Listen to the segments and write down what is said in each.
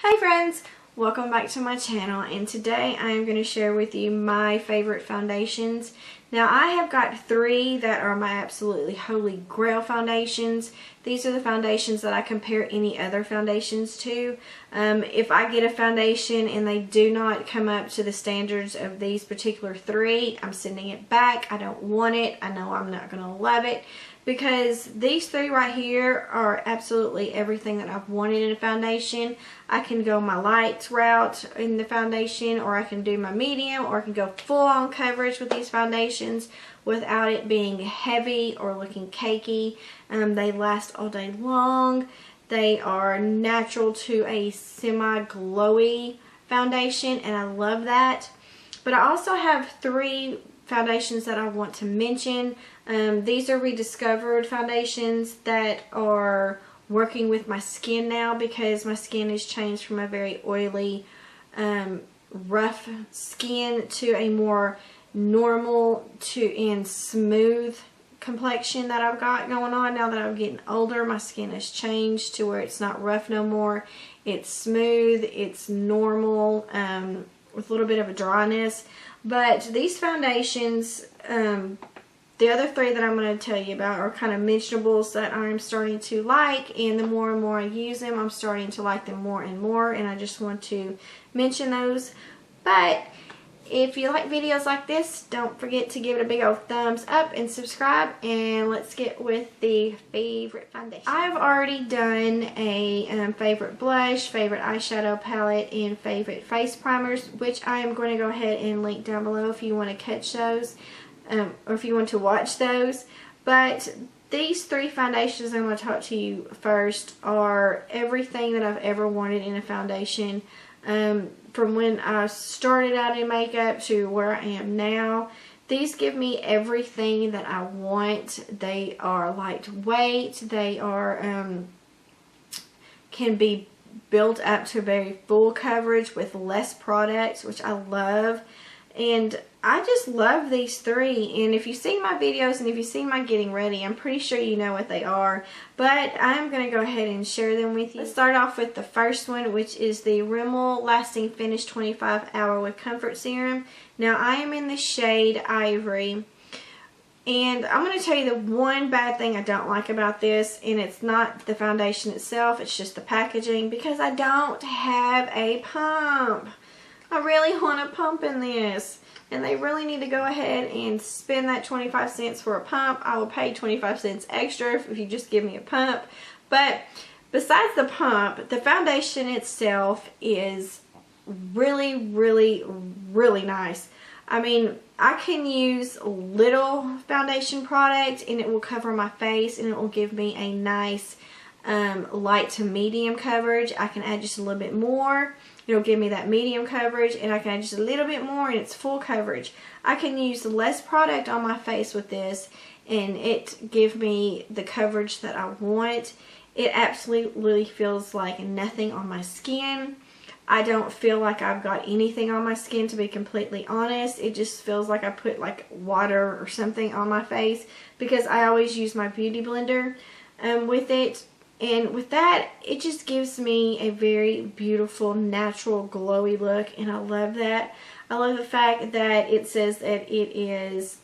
Hi friends, welcome back to my channel, and today I am going to share with you my favorite foundations. Now I have got three that are my absolutely holy grail foundations. These are the foundations that I compare any other foundations to. If I get a foundation and they do not come up to the standards of these particular three, I'm sending it back. I don't want it. I know I'm not going to love it. Because these three right here are absolutely everything that I've wanted in a foundation. I can go my light route in the foundation, or I can do my medium, or I can go full on coverage with these foundations without it being heavy or looking cakey. They last all day long. They are natural to a semi-glowy foundation, and I love that. But I also have three foundations that I want to mention. These are rediscovered foundations that are working with my skin now, because my skin has changed from a very oily, rough skin to a more normal and smooth complexion that I've got going on. Now that I'm getting older, my skin has changed to where it's not rough no more. It's smooth, it's normal, with a little bit of a dryness. But these foundations, the other three that I'm going to tell you about are kind of mentionables that I'm starting to like, and the more and more I use them, I'm starting to like them more and more, and I just want to mention those. But if you like videos like this, don't forget to give it a big old thumbs up and subscribe, and let's get with the favorite foundation. I've already done a favorite blush, favorite eyeshadow palette, and favorite face primers, which I am going to go ahead and link down below if you want to catch those, or if you want to watch those. But these three foundations I'm going to talk to you first are everything that I've ever wanted in a foundation. From when I started out in makeup to where I am now, these give me everything that I want. They are lightweight. They are can be built up to very full coverage with less products, which I love. And I just love these three. And if you've seen my videos and if you've seen my getting ready, I'm pretty sure you know what they are. But I'm going to go ahead and share them with you. Let's start off with the first one, which is the Rimmel Lasting Finish 25 Hour with Comfort Serum. Now I am in the shade Ivory. And I'm going to tell you the one bad thing I don't like about this, and it's not the foundation itself, it's just the packaging, because I don't have a pump. I really want a pump in this, and they really need to go ahead and spend that 25 cents for a pump. I will pay 25 cents extra if you just give me a pump. But besides the pump, the foundation itself is really, really, really nice. I mean, I can use little foundation product and it will cover my face, and it will give me a nice light to medium coverage. I can add just a little bit more. It'll give me that medium coverage, and I can add just a little bit more and it's full coverage. I can use less product on my face with this and it give me the coverage that I want. It absolutely feels like nothing on my skin. I don't feel like I've got anything on my skin, to be completely honest. It just feels like I put like water or something on my face, because I always use my beauty blender with it. And with that, it just gives me a very beautiful, natural, glowy look, and I love that. I love the fact that it says that it is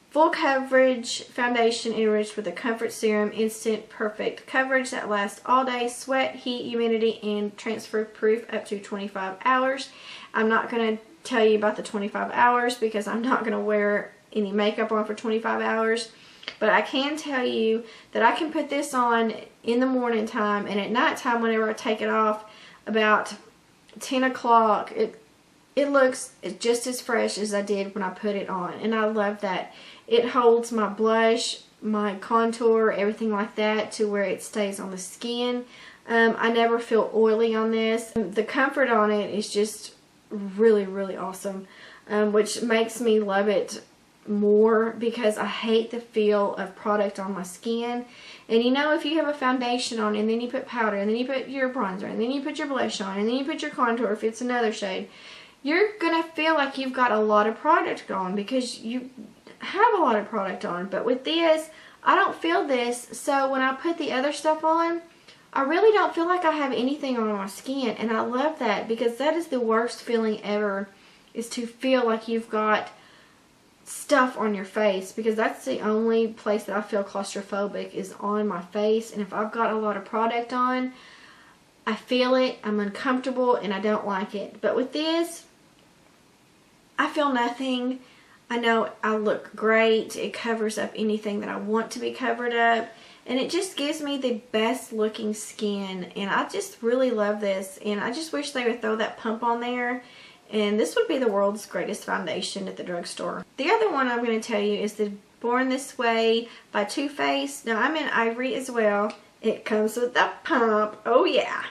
full coverage foundation enriched with a comfort serum, instant perfect coverage that lasts all day, sweat, heat, humidity, and transfer proof up to 25 hours. I'm not going to tell you about the 25 hours because I'm not going to wear any makeup on for 25 hours. But I can tell you that I can put this on in the morning time, and at night time, whenever I take it off about 10 o'clock, it looks just as fresh as I did when I put it on. And I love that. It holds my blush, my contour, everything like that, to where it stays on the skin. I never feel oily on this. The comfort on it is just really, really awesome, which makes me love it more, because I hate the feel of product on my skin. And you know, if you have a foundation on and then you put powder and then you put your bronzer and then you put your blush on and then you put your contour if it's another shade, you're gonna feel like you've got a lot of product on, because you have a lot of product on. But with this, I don't feel this, so when I put the other stuff on, I really don't feel like I have anything on my skin, and I love that because that is the worst feeling ever, is to feel like you've got stuff on your face, because that's the only place that I feel claustrophobic is on my face. And if I've got a lot of product on, I feel it, I'm uncomfortable, and I don't like it. But with this, I feel nothing. I know I look great. It covers up anything that I want to be covered up. And it just gives me the best looking skin. And I just really love this. And I just wish they would throw that pump on there. And this would be the world's greatest foundation at the drugstore. The other one I'm going to tell you is the Born This Way by Too Faced. Now I'm in Ivory as well. It comes with the pump. Oh yeah.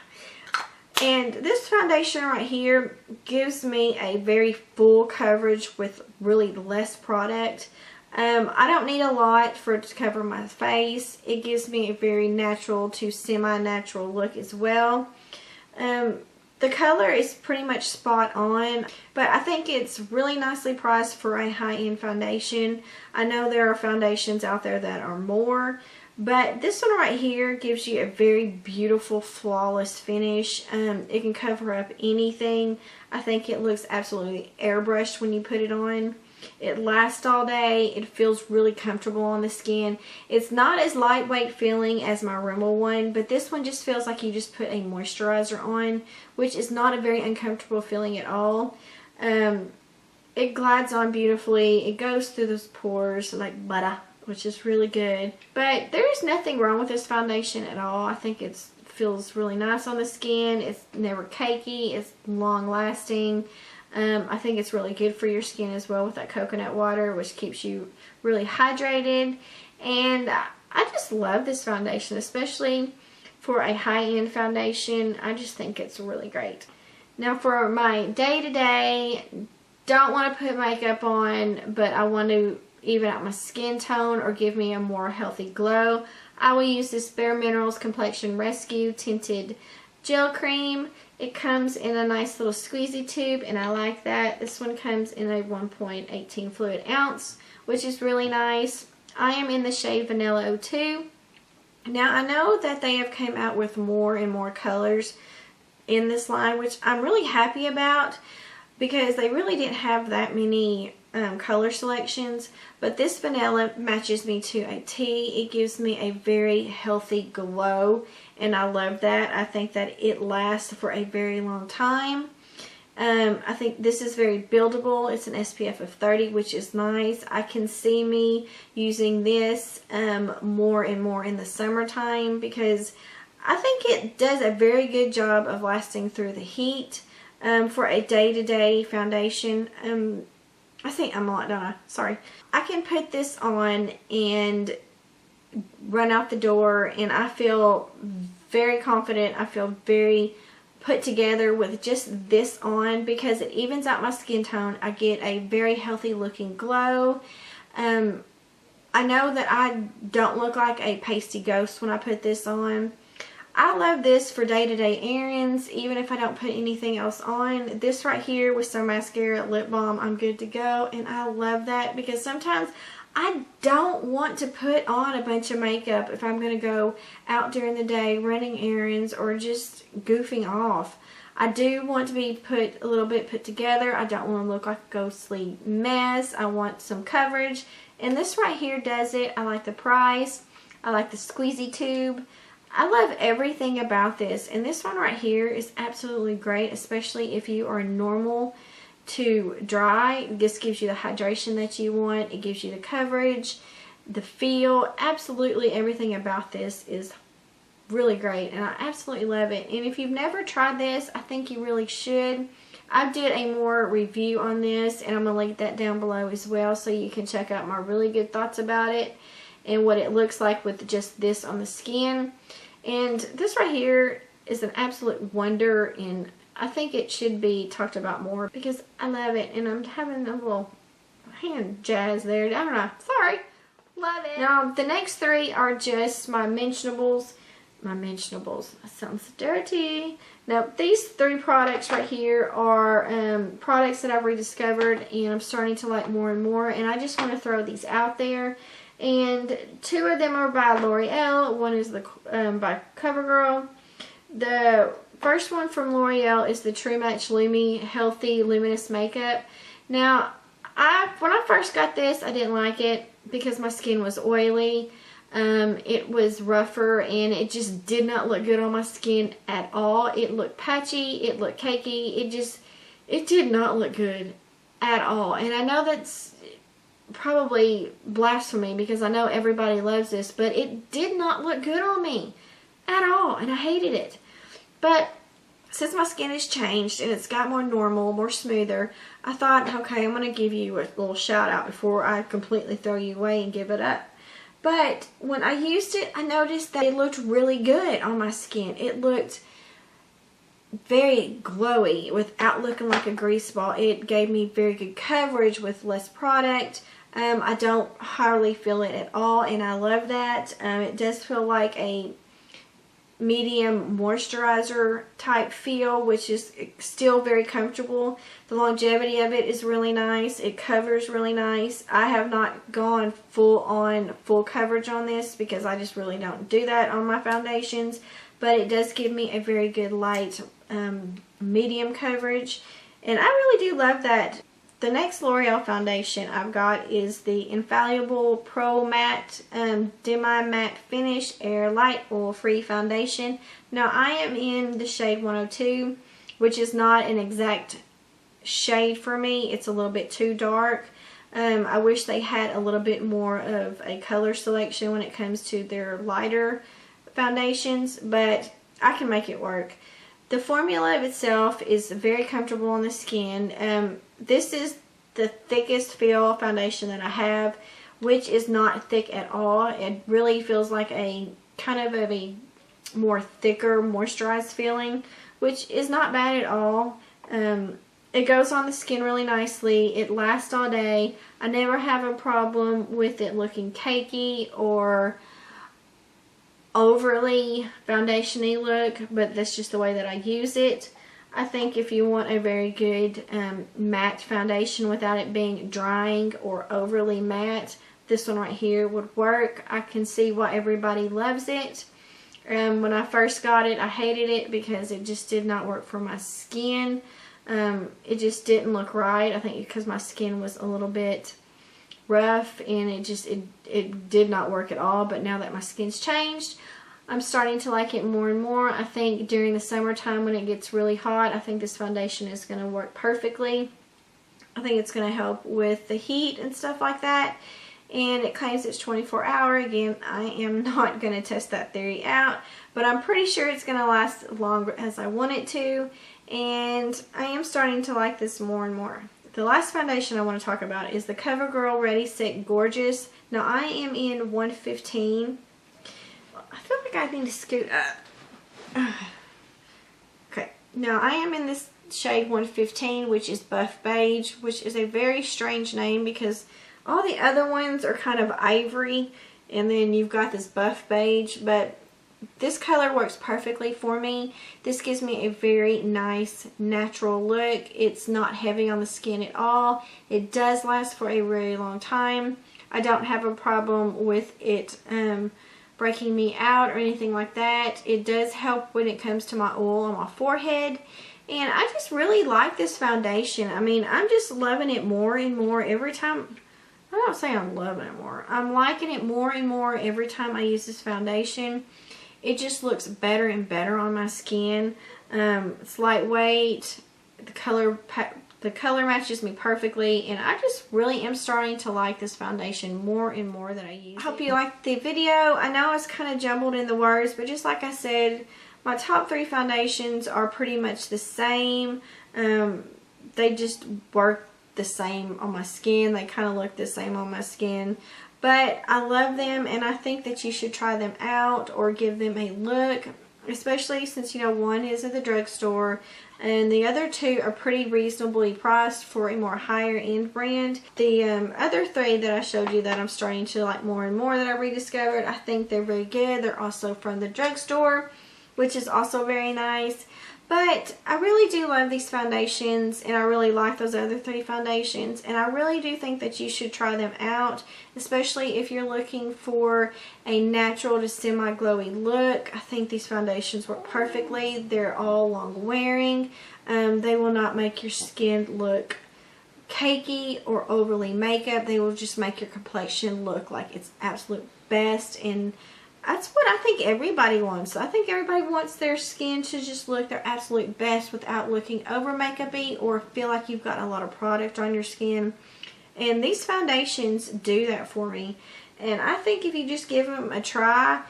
And this foundation right here gives me a very full coverage with really less product. I don't need a lot for it to cover my face. It gives me a very natural to semi-natural look as well. The color is pretty much spot on, but I think it's really nicely priced for a high-end foundation. I know there are foundations out there that are more, but this one right here gives you a very beautiful, flawless finish. It can cover up anything. I think it looks absolutely airbrushed when you put it on. It lasts all day. It feels really comfortable on the skin. It's not as lightweight feeling as my Rimmel one, but this one just feels like you just put a moisturizer on, which is not a very uncomfortable feeling at all. It glides on beautifully. It goes through those pores like butter, which is really good. But there's nothing wrong with this foundation at all. I think it feels really nice on the skin. It's never cakey. It's long lasting. I think it's really good for your skin as well with that coconut water, which keeps you really hydrated. And I just love this foundation, especially for a high-end foundation. I just think it's really great. Now for my day-to-day, don't want to put makeup on, but I want to even out my skin tone or give me a more healthy glow, I will use this Bare Minerals Complexion Rescue Tinted Gel Cream. It comes in a nice little squeezy tube, and I like that. This one comes in a 1.18 fluid ounce, which is really nice. I am in the shade Vanilla 02. Now I know that they have come out with more and more colors in this line, which I'm really happy about because they really didn't have that many color selections, but this vanilla matches me to a T. It gives me a very healthy glow, and I love that. I think that it lasts for a very long time. I think this is very buildable. It's an SPF of 30, which is nice. I can see me using this more and more in the summertime because I think it does a very good job of lasting through the heat for a day-to-day foundation. I think I'm a lot done. Sorry. I can put this on and run out the door, and I feel very confident. I feel very put together with just this on because it evens out my skin tone. I get a very healthy looking glow. I know that I don't look like a pasty ghost when I put this on. I love this for day-to-day errands, even if I don't put anything else on. This right here with some mascara, lip balm, I'm good to go. And I love that because sometimes I don't want to put on a bunch of makeup if I'm going to go out during the day running errands or just goofing off. I do want to be a little bit put together. I don't want to look like a ghostly mess. I want some coverage. And this right here does it. I like the price. I like the squeezy tube. I love everything about this, and this one right here is absolutely great, especially if you are normal to dry. This gives you the hydration that you want. It gives you the coverage, the feel. Absolutely everything about this is really great, and I absolutely love it. And if you've never tried this, I think you really should. I did a more review on this, and I'm going to link that down below as well so you can check out my really good thoughts about it and what it looks like with just this on the skin. And this right here is an absolute wonder, and I think it should be talked about more because I love it. And I'm having a little hand jazz there. I don't know. Sorry. Love it. Now, the next three are just my mentionables. My mentionables. That sounds dirty. Now, these three products right here are products that I've rediscovered, and I'm starting to like more and more. And I just want to throw these out there. And two of them are by L'Oreal. One is by Covergirl. The first one from L'Oreal is the True Match Lumi Healthy Luminous Makeup. Now, when I first got this, I didn't like it because my skin was oily. It was rougher and it just did not look good on my skin at all. It looked patchy, it looked cakey, it did not look good at all. And I know that's probably blasphemy because I know everybody loves this, but it did not look good on me at all and I hated it. But since my skin has changed and it's got more normal, more smoother, I thought, okay, I'm going to give you a little shout out before I completely throw you away and give it up. But when I used it, I noticed that it looked really good on my skin. It looked very glowy without looking like a grease ball. It gave me very good coverage with less product. I don't hardly feel it at all, and I love that. It does feel like a medium moisturizer type feel, which is still very comfortable. The longevity of it is really nice. It covers really nice. I have not gone full coverage on this because I just really don't do that on my foundations, but it does give me a very good light medium coverage, and I really do love that. The next L'Oreal foundation I've got is the Infallible Pro Matte Demi Matte Finish Air Light Oil Free Foundation. Now I am in the shade 102, which is not an exact shade for me. It's a little bit too dark. I wish they had a little bit more of a color selection when it comes to their lighter foundations, but I can make it work. The formula of itself is very comfortable on the skin. This is the thickest feel foundation that I have, which is not thick at all. It really feels like a kind of a more thicker moisturized feeling, which is not bad at all. It goes on the skin really nicely. It lasts all day. I never have a problem with it looking cakey or overly foundation-y look, but that's just the way that I use it. I think if you want a very good matte foundation without it being drying or overly matte, this one right here would work. I can see why everybody loves it. When I first got it, I hated it because it just did not work for my skin. It just didn't look right. I think because my skin was a little bit rough and it did not work at all. But now that my skin's changed, I'm starting to like it more and more. I think during the summertime when it gets really hot, I think this foundation is going to work perfectly. I think it's going to help with the heat and stuff like that. And it claims it's 24 hour. Again, I am not going to test that theory out, but I'm pretty sure it's going to last longer as I want it to. And I am starting to like this more and more. The last foundation I want to talk about is the Covergirl Ready Set Gorgeous. Now I am in 115. I feel like I need to scoot up. Okay, now I am in this shade 115, which is Buff Beige, which is a very strange name because all the other ones are kind of ivory, and then you've got this Buff Beige, but this color works perfectly for me. This gives me a very nice natural look. It's not heavy on the skin at all. It does last for a really long time. I don't have a problem with it breaking me out or anything like that. It does help when it comes to my oil on my forehead, and I just really like this foundation. I mean, I'm just loving it more and more every time. I don't say I'm loving it more. I'm liking it more and more every time I use this foundation. It just looks better and better on my skin. It's lightweight. The color matches me perfectly, and I just really am starting to like this foundation more and more that I use it. I hope you liked the video. I know it's kind of jumbled in the words, but just like I said, my top 3 foundations are pretty much the same. They just work the same on my skin. They kind of look the same on my skin. But I love them, and I think that you should try them out or give them a look, especially since, you know, one is at the drugstore and the other 2 are pretty reasonably priced for a more higher end brand. The other 3 that I showed you that I'm starting to like more and more that I rediscovered, I think they're very good. They're also from the drugstore, which is also very nice. But I really do love these foundations, and I really like those other 3 foundations, and I really do think that you should try them out, especially if you're looking for a natural to semi-glowy look. I think these foundations work perfectly. They're all long wearing. They will not make your skin look cakey or overly makeup. They will just make your complexion look like it's absolute best, and that's what I think everybody wants. I think everybody wants their skin to just look their absolute best without looking over makeup-y or feel like you've got a lot of product on your skin. And these foundations do that for me. And I think if you just give them a try,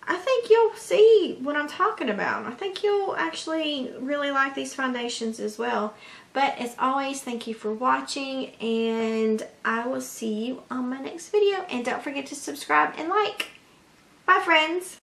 I think you'll see what I'm talking about. I think you'll actually really like these foundations as well. But as always, thank you for watching, and I will see you on my next video. And don't forget to subscribe and like. Bye, friends.